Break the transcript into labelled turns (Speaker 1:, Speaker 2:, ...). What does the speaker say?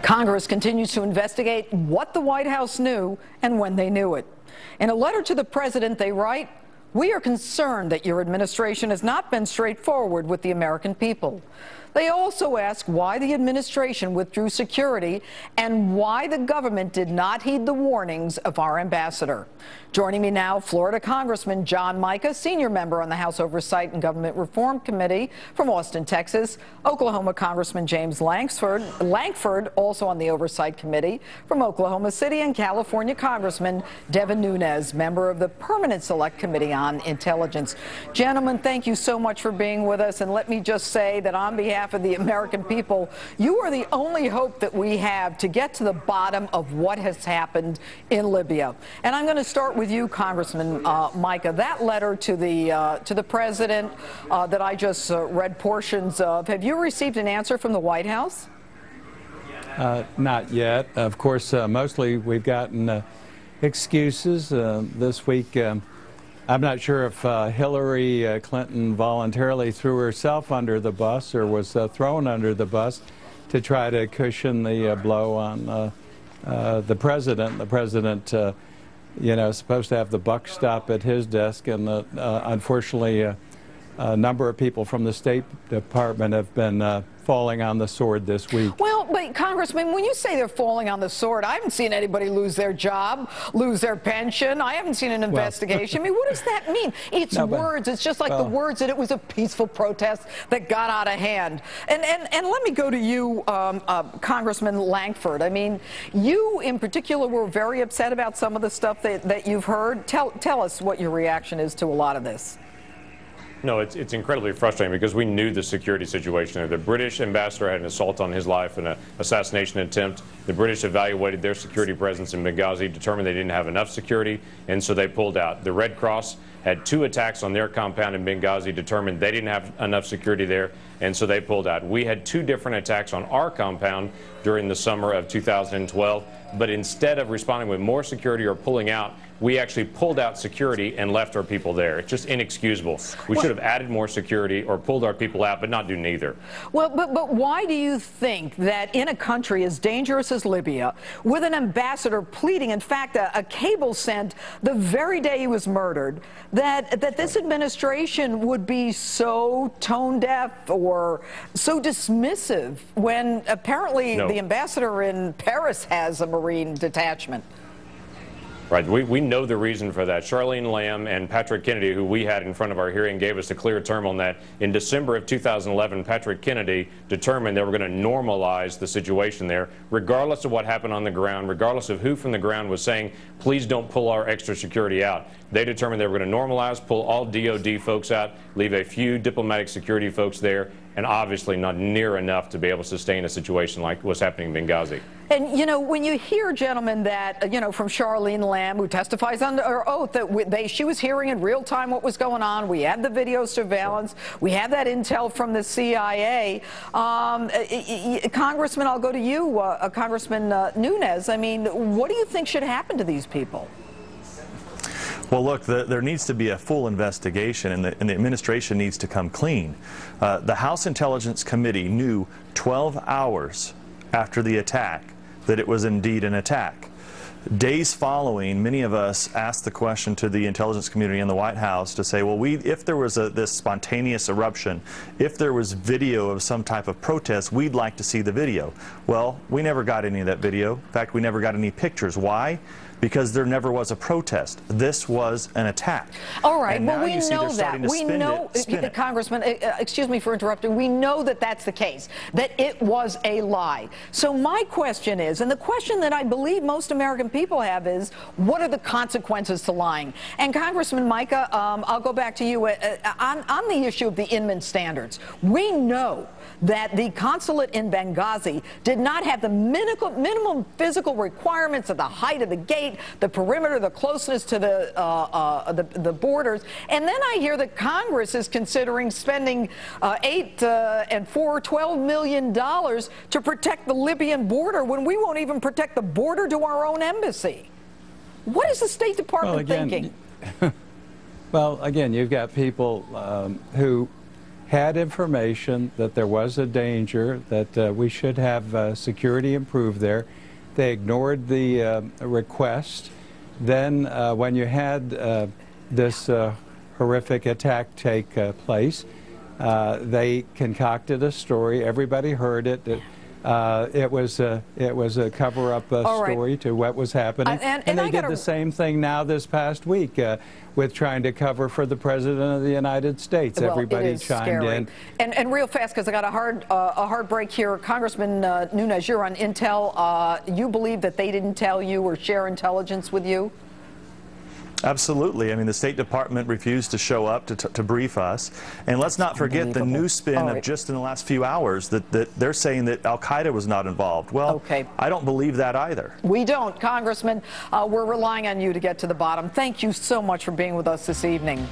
Speaker 1: Congress continues to investigate what the White House knew and when they knew it. In a letter to the president, they write, "We are concerned that your administration has not been straightforward with the American people." They also ask why the administration withdrew security and why the government did not heed the warnings of our ambassador. Joining me now, Florida Congressman John Mica, senior member on the House Oversight and Government Reform Committee from Austin, Texas. Oklahoma Congressman James Lankford, also on the Oversight Committee from Oklahoma City, and California Congressman Devin Nunes, member of the Permanent Select Committee on Intelligence. Gentlemen, thank you so much for being with us. And let me just say that on behalf of the American people, you are the only hope that we have to get to the bottom of what has happened in Libya. And I'm going to start with you, Congressman Mica. That letter to the president that I just read portions of, have you received an answer from the White House?
Speaker 2: Not yet. Of course, mostly we've gotten excuses this week. I'm not sure if Hillary Clinton voluntarily threw herself under the bus or was thrown under the bus to try to cushion the blow on the president. The president, you know, is supposed to have the buck stop at his desk, and unfortunately, a number of people from the State Department have been falling on the sword this week.
Speaker 1: Well, but Congressman, when you say they're falling on the sword, I haven't seen anybody lose their job, lose their pension. I haven't seen an investigation. I mean, what does that mean? It's words. It's just like the words that it was a peaceful protest that got out of hand. And let me go to you, Congressman Lankford. I mean, you in particular were very upset about some of the stuff that you've heard. Tell us what your reaction is to a lot of this.
Speaker 3: No, it's incredibly frustrating because we knew the security situation there. The British ambassador had an assault on his life and an assassination attempt. The British evaluated their security presence in Benghazi, determined they didn't have enough security, and so they pulled out. The Red Cross had 2 attacks on their compound in Benghazi, determined they didn't have enough security there, and so they pulled out. We had 2 different attacks on our compound during the summer of 2012, but instead of responding with more security or pulling out, we actually pulled out security and left our people there. It's just inexcusable. We should have added more security or pulled our people out, but not do neither.
Speaker 1: Well, but why do you think that in a country as dangerous as Libya, with an ambassador pleading, in fact, a cable sent the very day he was murdered, that this administration would be so tone deaf or so dismissive when apparently the ambassador in Paris has a Marine detachment?
Speaker 3: Right. We know the reason for that. Charlene Lamb and Patrick Kennedy, who we had in front of our hearing, gave us a clear term on that. In December of 2011, Patrick Kennedy determined they were going to normalize the situation there, regardless of what happened on the ground, regardless of who from the ground was saying, please don't pull our extra security out. They determined they were going to normalize, pull all DOD folks out, leave a few diplomatic security folks there, and obviously not near enough to be able to sustain a situation like what's happening in Benghazi.
Speaker 1: And, you know, when you hear, gentlemen, that, you know, from Charlene Lamb, who testifies under oath that she was hearing in real time what was going on, we had the video surveillance, we had that intel from the CIA. Congressman, I'll go to you, Congressman Nunes. I mean, what do you think should happen to these people?
Speaker 4: Well, look, there needs to be a full investigation, and the administration needs to come clean. The House Intelligence Committee knew 12 hours after the attack that it was indeed an attack. Days following, many of us asked the question to the intelligence community in the White House to say, well, if there was this spontaneous eruption, if there was video of some type of protest, we'd like to see the video. Well, we never got any of that video. In fact, we never got any pictures. Why? Because there never was a protest. This was an attack.
Speaker 1: All right, well, we know that. We know, Congressman, excuse me for interrupting, we know that that's the case, that it was a lie. So my question is, and the question that I believe most American people have is, what are the consequences to lying? And Congressman Mica, I'll go back to you on the issue of the Inman standards. We know that the consulate in Benghazi did not have the minimum physical requirements of the height of the gate, the perimeter, the closeness to the borders. And then I hear that Congress is considering spending $12 million to protect the Libyan border when we won't even protect the border to our own embassy. What is the State Department thinking?
Speaker 2: Well, again, you've got people who had information that there was a danger, that we should have security improved there. They ignored the request. Then when you had this horrific attack take place, they concocted a story. Everybody heard it. It was a cover-up story to what was happening, and they did the same thing now this past week with trying to cover for the President of the United States.
Speaker 1: Well,
Speaker 2: everybody chimed in.
Speaker 1: And real fast, because I got a hard break here, Congressman Nunes, you're on Intel. You believe that they didn't tell you or share intelligence with you?
Speaker 4: Absolutely. I mean, the State Department refused to show up to brief us. And let's not forget the new spin of just in the last few hours that they're saying that al-Qaeda was not involved. Well, I don't believe that either.
Speaker 1: We don't. Congressman, we're relying on you to get to the bottom. Thank you so much for being with us this evening.